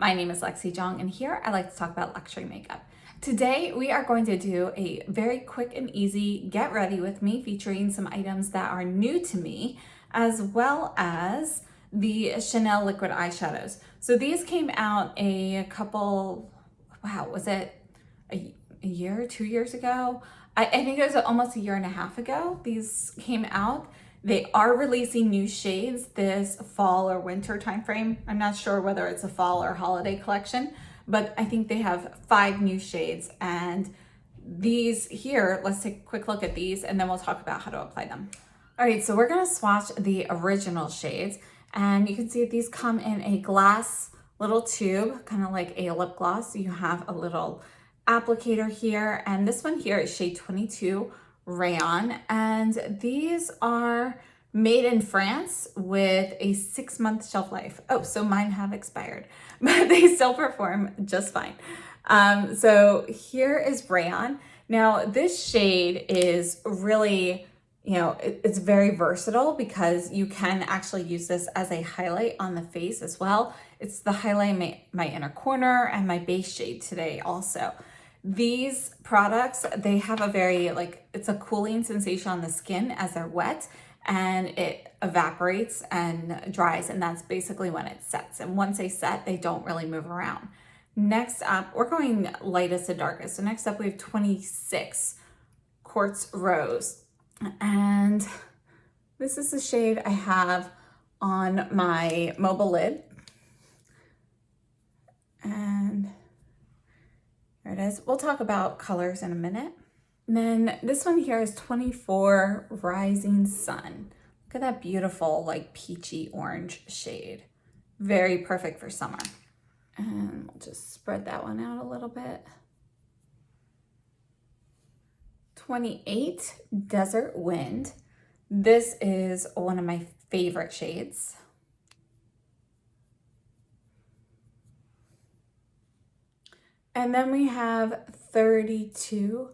My name is Lexi Jong, and here I like to talk about luxury makeup. Today we are going to do a very quick and easy get ready with me featuring some items that are new to me, as well as the Chanel liquid eyeshadows. So these came out a couple, wow, was it a year, 2 years ago? I think it was almost a year and a half ago these came out. They are releasing new shades this fall or winter timeframe. I'm not sure whether it's a fall or holiday collection, but I think they have 5 new shades. And these here, let's take a quick look at these and then we'll talk about how to apply them. All right, so we're gonna swatch the original shades, and you can see these come in a glass little tube, kind of like a lip gloss. You have a little applicator here, and this one here is shade 22 Rayon, and these are made in France with a 6-month shelf life. Oh, so mine have expired, but they still perform just fine. So here is Rayon. Now this shade is really, it's very versatile because you can actually use this as a highlight on the face as well. It's the highlight my inner corner and my base shade today also. These products, they have a very, it's a cooling sensation on the skin as they're wet, and it evaporates and dries, and that's basically when it sets. And once they set, they don't really move around. Next up, we're going lightest to darkest. So next up, we have 26 Quartz Rose. And this is the shade I have on my mobile lid. And there it is. We'll talk about colors in a minute. And then this one here is 24 Rising Sun. Look at that beautiful, like peachy orange shade. Very perfect for summer. And we'll just spread that one out a little bit. 28 Desert Wind. This is one of my favorite shades. And then we have 32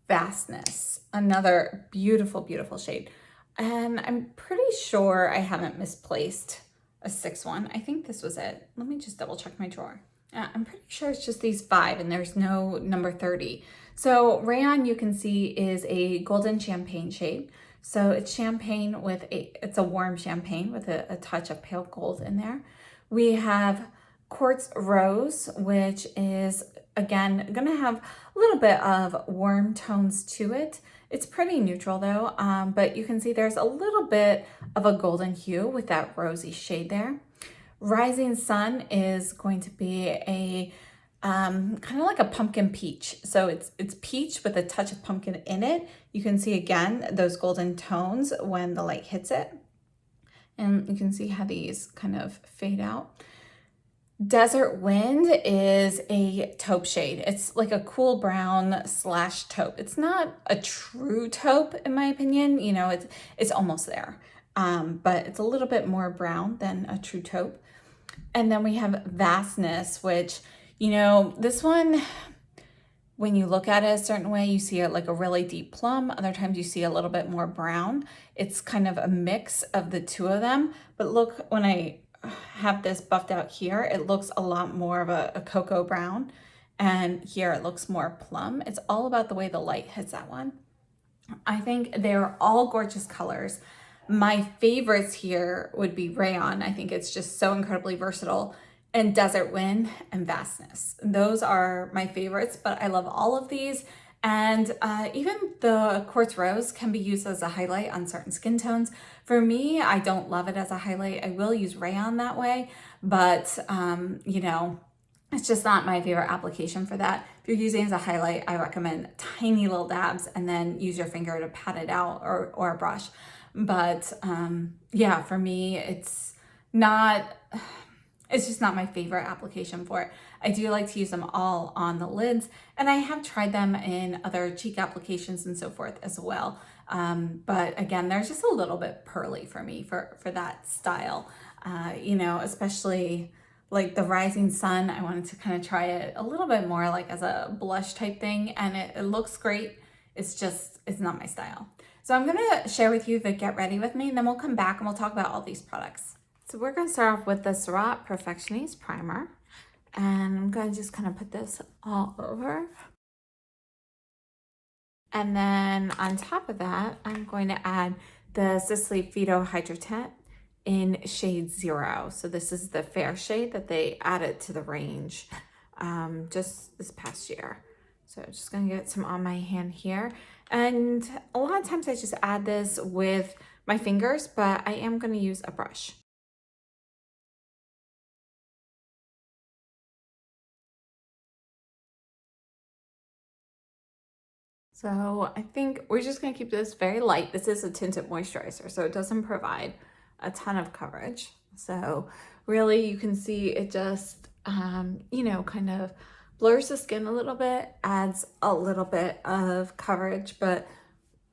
Vastness, another beautiful, beautiful shade. And I'm pretty sure I haven't misplaced a 6th one. I think this was it. Let me just double check my drawer. I'm pretty sure it's just these 5 and there's no number 30. So Rayon, you can see, is a golden champagne shade. So it's champagne with it's a warm champagne with a touch of pale gold in there. We have Quartz Rose, which is, again, gonna have a little bit of warm tones to it. It's pretty neutral though, but you can see there's a little bit of a golden hue with that rosy shade there. Rising Sun is going to be a kind of like a pumpkin peach. So it's peach with a touch of pumpkin in it. You can see again those golden tones when the light hits it. And you can see how these kind of fade out. Desert Wind is a taupe shade. It's like a cool brown / taupe. It's not a true taupe in my opinion. It's almost there, but it's a little bit more brown than a true taupe. And then we have Vastness, which, this one, when you look at it a certain way, you see it like a really deep plum. Other times you see a little bit more brown. It's kind of a mix of the two of them. But look, when I have this buffed out here, it looks a lot more of a cocoa brown, and here it looks more plum. It's all about the way the light hits that one. I think they're all gorgeous colors. My favorites here would be Rayon. I think it's just so incredibly versatile, and Desert Wind and Vastness. Those are my favorites, but I love all of these. And even the Quartz Rose can be used as a highlight on certain skin tones. For me, I don't love it as a highlight. I will use Rayon that way, but it's just not my favorite application for that. If you're using it as a highlight, I recommend tiny little dabs and then use your finger to pat it out, or a brush. But yeah, for me, it's just not my favorite application for it. I do like to use them all on the lids, and I have tried them in other cheek applications and so forth as well. But again, they're just a little bit pearly for me for that style. Especially like the Rising Sun, I wanted to kind of try it a little bit more like as a blush type thing, and it looks great. It's not my style. So I'm gonna share with you the get ready with me, and then we'll come back and we'll talk about all these products. So we're gonna start off with the Surratt Perfectionist Primer. And I'm going to just kind of put this all over. And then on top of that, I'm going to add the Sisley Phyto Hydro Tint in shade 0. So this is the fair shade that they added to the range just this past year. So I'm just gonna get some on my hand here. And a lot of times I just add this with my fingers, but I am gonna use a brush. So I think we're just gonna keep this very light. This is a tinted moisturizer, so it doesn't provide a ton of coverage. So really you can see it just, you know, kind of blurs the skin a little bit, adds a little bit of coverage, but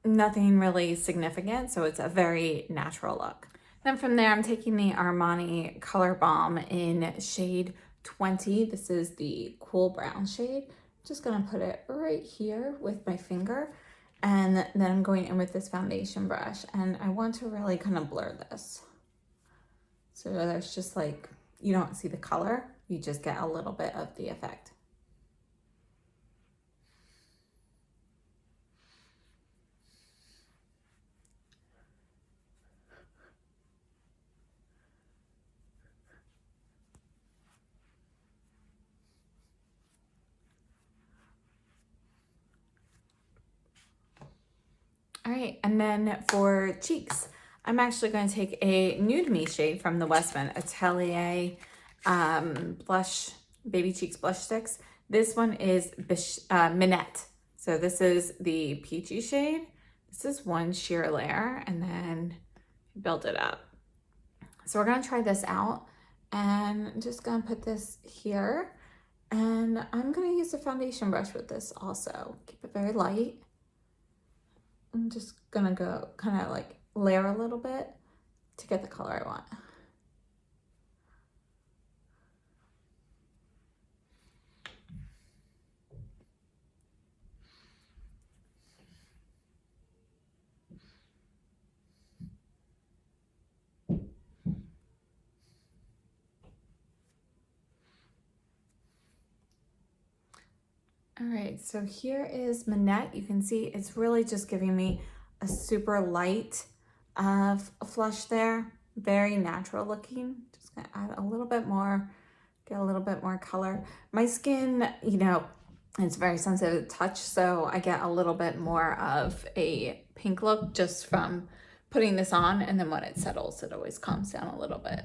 nothing really significant. So it's a very natural look. Then from there, I'm taking the Armani Color Balm in shade 20. This is the cool brown shade. Just gonna put it right here with my finger. And then I'm going in with this foundation brush. And I want to really kind of blur this. So there's just like, you don't see the color, you just get a little bit of the effect. All right, and then for cheeks, I'm actually going to take a Nude Me shade from the Westman Atelier blush, baby cheeks blush sticks. This one is Minette. So this is the peachy shade. This is one sheer layer and then build it up. So we're gonna try this out and I'm just gonna put this here. And I'm gonna use a foundation brush with this also. Keep it very light. I'm just gonna go kind of like layer a little bit to get the color I want. All right, so here is Minette. You can see it's really just giving me a super light flush there. Very natural looking. Just gonna add a little bit more, get a little bit more color. My skin, you know, it's very sensitive to touch, so I get a little bit more of a pink look just from putting this on, and then when it settles, it always calms down a little bit.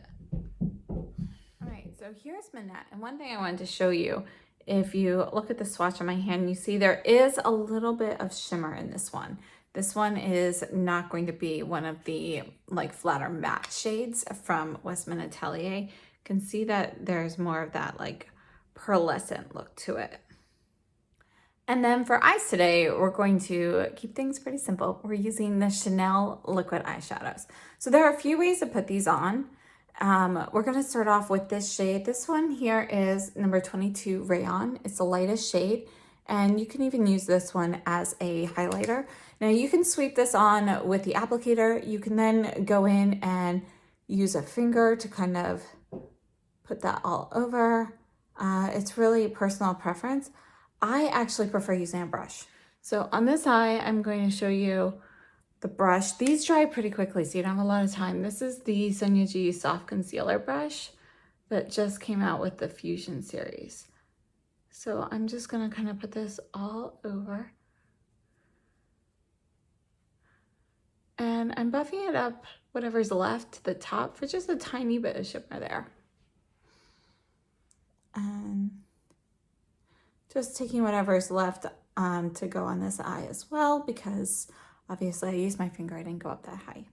All right, so here's Minette, and one thing I wanted to show you, if you look at the swatch on my hand, you see there is a little bit of shimmer in this one. This one is not going to be one of the like flatter matte shades from Westman Atelier. You can see that there's more of that like pearlescent look to it. And then for eyes today, we're going to keep things pretty simple. We're using the Chanel liquid eyeshadows. So there are a few ways to put these on. We're gonna start off with this shade. This one here is number 22 Rayon. It's the lightest shade, and you can even use this one as a highlighter. Now you can sweep this on with the applicator. You can then go in and use a finger to kind of put that all over. It's really personal preference. I actually prefer using a brush. So on this eye, I'm going to show you the brush. These dry pretty quickly, so you don't have a lot of time. This is the Sonia G Soft Concealer brush that just came out with the Fusion series. So I'm just gonna kind of put this all over. And I'm buffing it up, whatever's left to the top, for just a tiny bit of shimmer there. And just taking whatever's left to go on this eye as well, because obviously I used my finger, I didn't go up that high.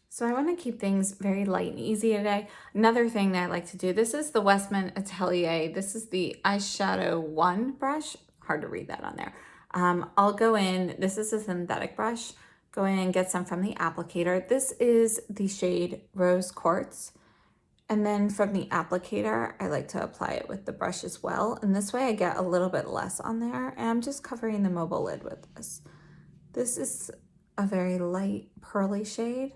So I want to keep things very light and easy today. Another thing that I like to do, this is the Westman Atelier. This is the Eyeshadow 1 brush. Hard to read that on there. I'll go in, this is a synthetic brush. Go in and get some from the applicator. This is the shade Rose Quartz. And then from the applicator, I like to apply it with the brush as well. And this way I get a little bit less on there. And I'm just covering the mobile lid with this. This is a very light pearly shade.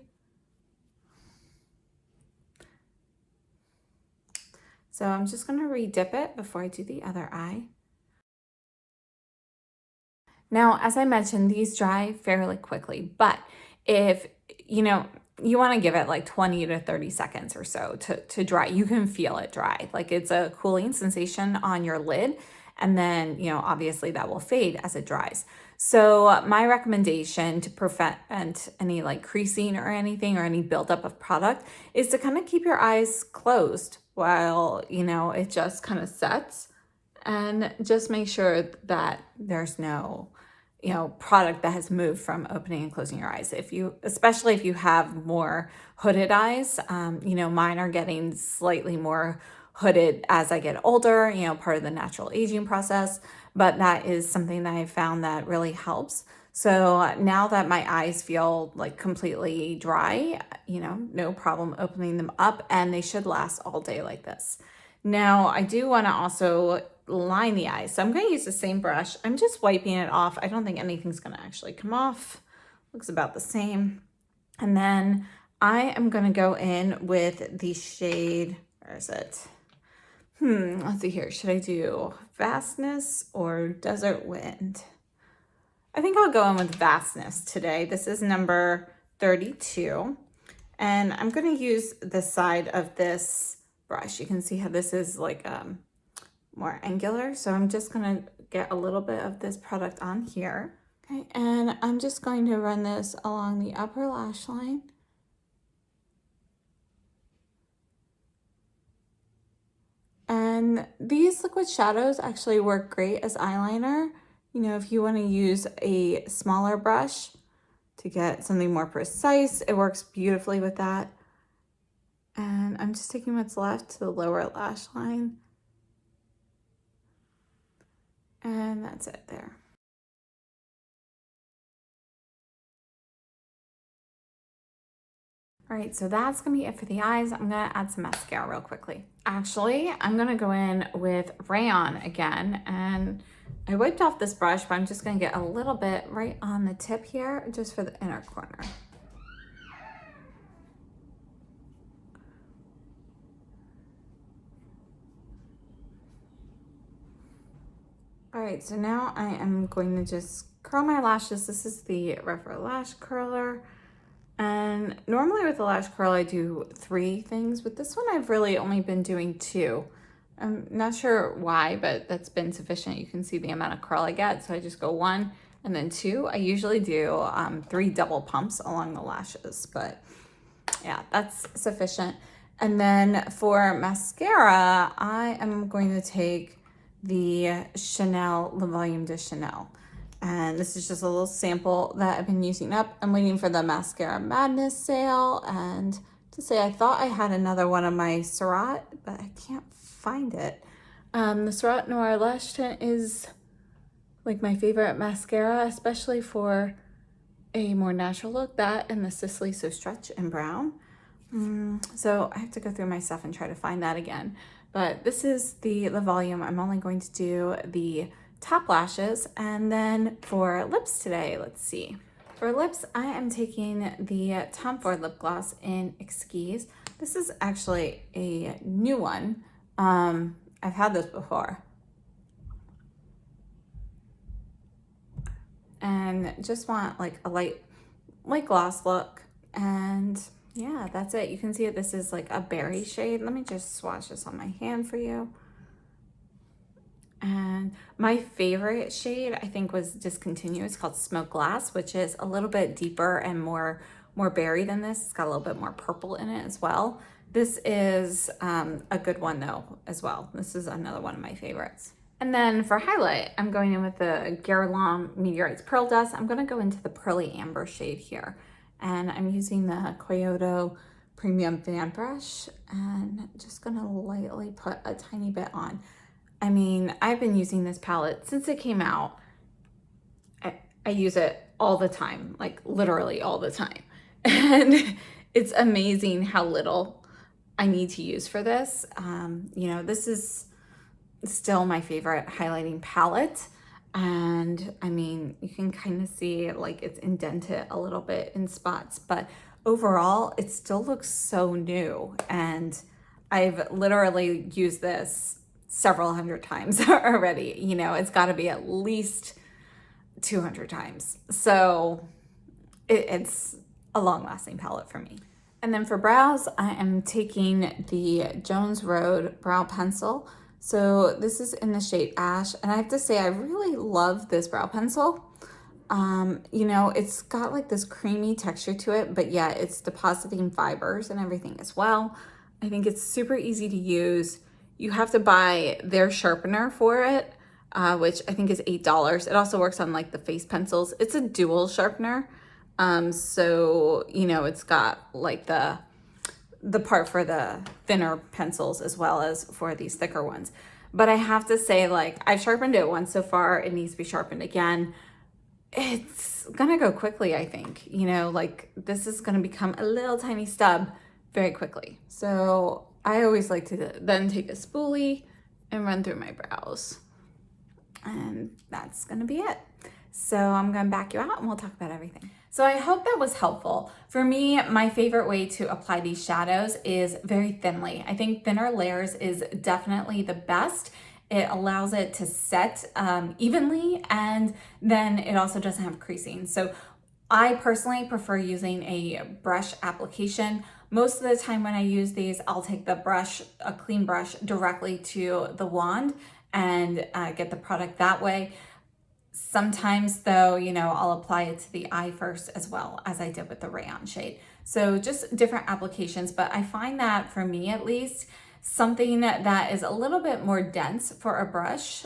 So I'm just going to re-dip it before I do the other eye. Now, as I mentioned, these dry fairly quickly, but if, you know, you want to give it like 20 to 30 seconds or so to dry. You can feel it dry. Like it's a cooling sensation on your lid. And then, you know, obviously that will fade as it dries. So my recommendation to prevent any like creasing or anything or any buildup of product is to kind of keep your eyes closed while, you know, it just kind of sets, and just make sure that there's no, you know, product that has moved from opening and closing your eyes. If you, especially if you have more hooded eyes, you know, mine are getting slightly more hooded as I get older, you know, part of the natural aging process, but that is something that I found that really helps. So now that my eyes feel like completely dry, you know, no problem opening them up, and they should last all day like this. Now, I do want to also line the eyes. So I'm going to use the same brush. I'm just wiping it off. I don't think anything's going to actually come off. Looks about the same. And then I am going to go in with the shade, where is it? Let's see here. Should I do Vastness or Desert Wind? I think I'll go in with Vastness today. This is number 32. And I'm going to use the side of this brush. You can see how this is like more angular. So I'm just going to get a little bit of this product on here. Okay, and I'm just going to run this along the upper lash line. And these liquid shadows actually work great as eyeliner. You know, if you want to use a smaller brush to get something more precise, it works beautifully with that. And I'm just taking what's left to the lower lash line. And that's it there. All right, so that's gonna be it for the eyes. I'm gonna add some mascara real quickly. Actually, I'm gonna go in with Rayon again, and I wiped off this brush, but I'm just gonna get a little bit right on the tip here, just for the inner corner. All right, so now I am going to just curl my lashes. This is the Refer Lash Curler. And normally with the lash curl, I do 3 things. With this one, I've really only been doing 2. I'm not sure why, but that's been sufficient. You can see the amount of curl I get. So I just go 1 and then 2. I usually do 3 double pumps along the lashes, but yeah, that's sufficient. And then for mascara, I am going to take the Chanel Le Volume de Chanel. And this is just a little sample that I've been using up. I'm waiting for the Mascara Madness sale. And to say, I thought I had another one of my Surratt, but I can't find it. The Surratt Noir Lash Tint is like my favorite mascara, especially for a more natural look. That and the Sicily So Stretch in brown. So I have to go through my stuff and try to find that again. But this is the Le Volume. I'm only going to do the top lashes. And then for lips today, let's see. For lips, I am taking the Tom Ford lip gloss in Exquise. This is actually a new one. I've had this before. And just want like a light gloss look. And yeah, that's it. You can see that this is like a berry shade. Let me just swatch this on my hand for you. And my favorite shade, I think, was Discontinue. It's called Smoke Glass, which is a little bit deeper and more berry than this. It's got a little bit more purple in it as well. This is a good one though as well. This is another one of my favorites. And then for highlight, I'm going in with the Guerlain Meteorites Pearl Dust. I'm going to go into the Pearly Amber shade here. And I'm using the Kyoto Premium Fan Brush and just going to lightly put a tiny bit on. I mean, I've been using this palette since it came out. I use it all the time, like literally all the time. And it's amazing how little I need to use for this. You know, this is still my favorite highlighting palette. And I mean, you can kind of see like it's indented a little bit in spots, but overall it still looks so new. And I've literally used this several hundred times already. You know, it's got to be at least 200 times. So it's a long-lasting palette for me. And then for brows, I am taking the Jones Road Brow Pencil. So this is in the shade Ash, and I have to say I really love this brow pencil. You know, it's got like this creamy texture to it, but yeah, it's depositing fibers and everything as well. I think it's super easy to use. You have to buy their sharpener for it, which I think is $8. It also works on like the face pencils. It's a dual sharpener. So, you know, it's got like the part for the thinner pencils as well as for these thicker ones. But I have to say, like, I've sharpened it once so far. It needs to be sharpened again. It's gonna go quickly, I think. You know, like this is gonna become a little tiny stub very quickly. So I always like to then take a spoolie and run through my brows. And that's gonna be it. So I'm gonna back you out and we'll talk about everything. So I hope that was helpful. For me, my favorite way to apply these shadows is very thinly. I think thinner layers is definitely the best. It allows it to set evenly, and then it also doesn't have creasing. So I personally prefer using a brush application. Most of the time when I use these, I'll take the brush, a clean brush, directly to the wand and get the product that way. Sometimes though, you know, I'll apply it to the eye first as well, as I did with the rayon shade. So just different applications, but I find that for me at least, something that is a little bit more dense for a brush,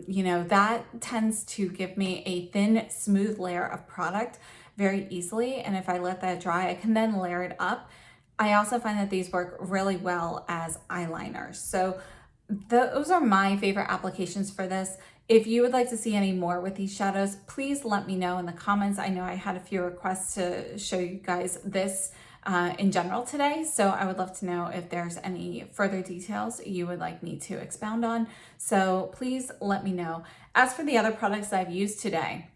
you know, that tends to give me a thin, smooth layer of product very easily. And if I let that dry, I can then layer it up. I also find that these work really well as eyeliners. So those are my favorite applications for this. If you would like to see any more with these shadows, please let me know in the comments. I know I had a few requests to show you guys this in general today, so I would love to know if there's any further details you would like me to expound on. So please let me know. As for the other products I've used today,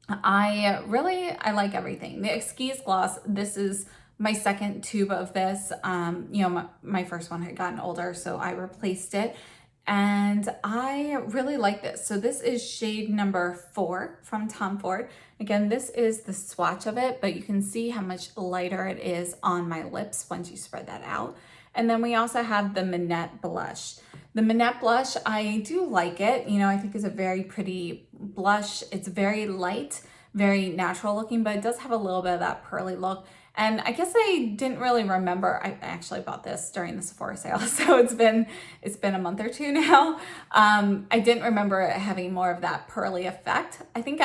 I like everything. The Esquisse gloss, this is my second tube of this. You know, my first one had gotten older, so I replaced it. And I really like this. So this is shade number 4 from Tom Ford. Again, this is the swatch of it, but you can see how much lighter it is on my lips once you spread that out. And then we also have the Minette blush. The Minette blush, I do like it. You know, I think it's a very pretty blush. It's very light, very natural looking, but it does have a little bit of that pearly look. And I guess I didn't really remember, I actually bought this during the Sephora sale, so it's been a month or two now. I didn't remember it having more of that pearly effect. I think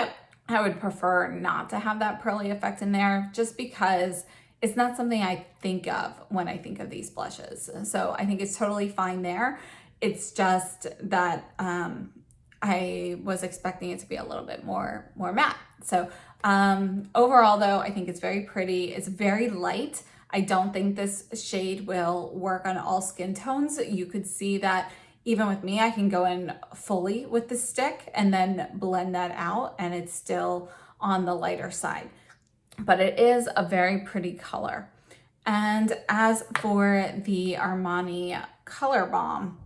I would prefer not to have that pearly effect in there, just because it's not something I think of when I think of these blushes. So I think it's totally fine there. It's just that I was expecting it to be a little bit more matte. So overall though, I think it's very pretty. It's very light. I don't think this shade will work on all skin tones. You could see that even with me, I can go in fully with the stick and then blend that out, and it's still on the lighter side. But it is a very pretty color. And as for the Armani Color Balm,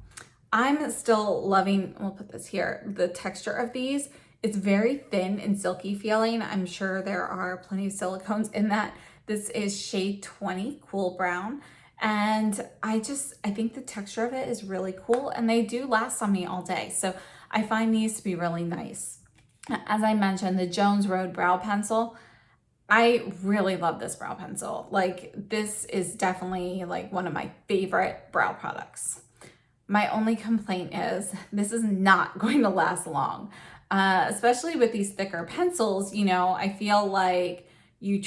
I'm still loving, we'll put this here, the texture of these. It's very thin and silky feeling. I'm sure there are plenty of silicones in that. This is shade 20, Cool Brown. And I think the texture of it is really cool, and they do last on me all day. So I find these to be really nice. As I mentioned, the Jones Road Brow Pencil, I really love this brow pencil. Like, this is definitely like one of my favorite brow products. My only complaint is this is not going to last long, especially with these thicker pencils. You know, I feel like you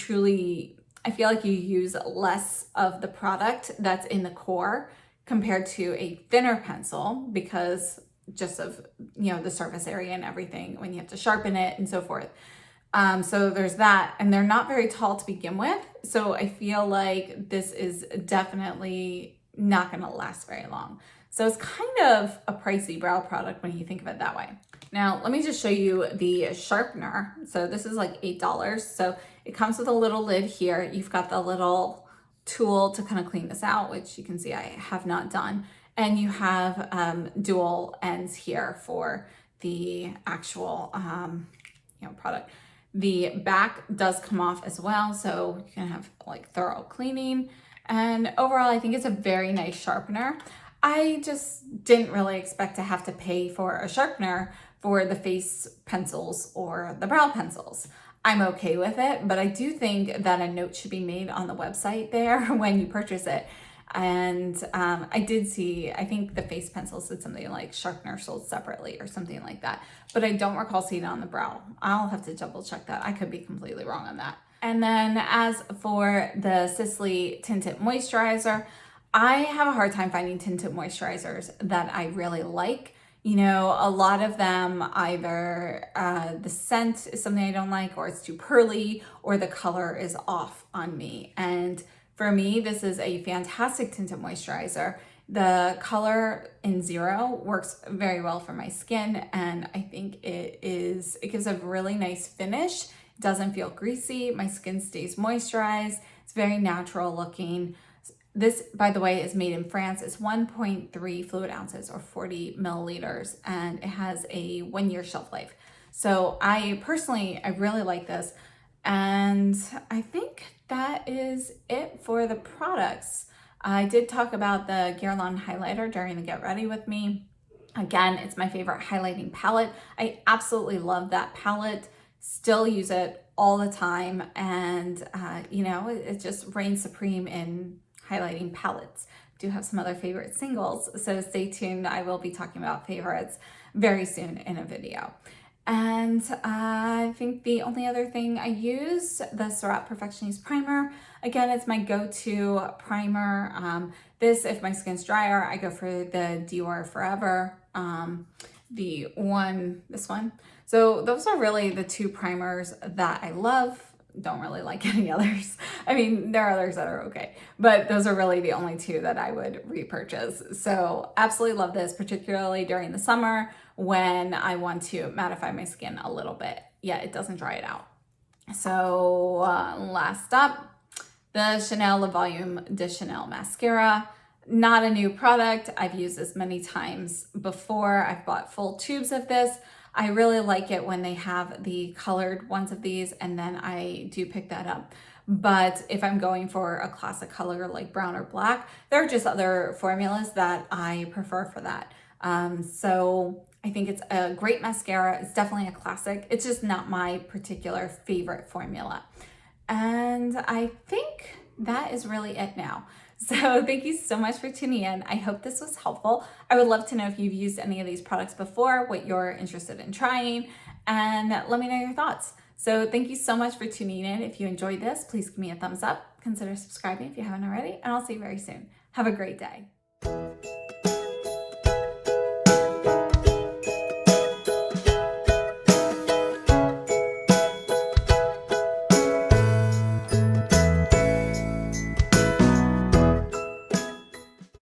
use less of the product that's in the core compared to a thinner pencil, because just of, you know, the surface area and everything when you have to sharpen it and so forth. So there's that, and they're not very tall to begin with. So I feel like this is definitely not going to last very long. So it's kind of a pricey brow product when you think of it that way. Now, let me just show you the sharpener. So this is like $8. So it comes with a little lid here. You've got the little tool to kind of clean this out, which you can see I have not done. And you have dual ends here for the actual product. The back does come off as well, so you can have like thorough cleaning. And overall, I think it's a very nice sharpener. I just didn't really expect to have to pay for a sharpener for the face pencils or the brow pencils. I'm okay with it, but I do think that a note should be made on the website there when you purchase it. And I did see, I think the face pencils did something like sharpener sold separately or something like that, but I don't recall seeing it on the brow. I'll have to double check that. I could be completely wrong on that. And then as for the Sisley Tinted Moisturizer, I have a hard time finding tinted moisturizers that I really like. You know, a lot of them either the scent is something I don't like, or it's too pearly, or the color is off on me. And for me, this is a fantastic tinted moisturizer. The color in 0 works very well for my skin, and I think it gives a really nice finish. It doesn't feel greasy. My skin stays moisturized. It's very natural looking. This, by the way, is made in France. It's 1.3 fluid ounces or 40 milliliters, and it has a 1-year shelf life. So I really like this. And I think that is it for the products. I did talk about the Guerlain highlighter during the Get Ready With Me. Again, it's my favorite highlighting palette. I absolutely love that palette. Still use it all the time. And, it just reigns supreme in highlighting palettes. I do have some other favorite singles, so stay tuned. I will be talking about favorites very soon in a video. And I think the only other thing I use, the Surratt Perfectionist Primer. Again, it's my go-to primer. This, if my skin's drier, I go for the Dior Forever, this one. So those are really the 2 primers that I love. Don't really like any others. I mean, there are others that are okay, but those are really the only 2 that I would repurchase. So absolutely love this, particularly during the summer when I want to mattify my skin a little bit. Yeah, it doesn't dry it out. So last up, the Chanel Le Volume de Chanel Mascara. Not a new product. I've used this many times before. I've bought full tubes of this. I really like it when they have the colored ones of these, and then I do pick that up. But if I'm going for a classic color like brown or black, there are just other formulas that I prefer for that. So I think it's a great mascara. It's definitely a classic. It's just not my particular favorite formula. And I think that is really it now. So thank you so much for tuning in. I hope this was helpful. I would love to know if you've used any of these products before, what you're interested in trying, and let me know your thoughts. So thank you so much for tuning in. If you enjoyed this, please give me a thumbs up. Consider subscribing if you haven't already, and I'll see you very soon. Have a great day.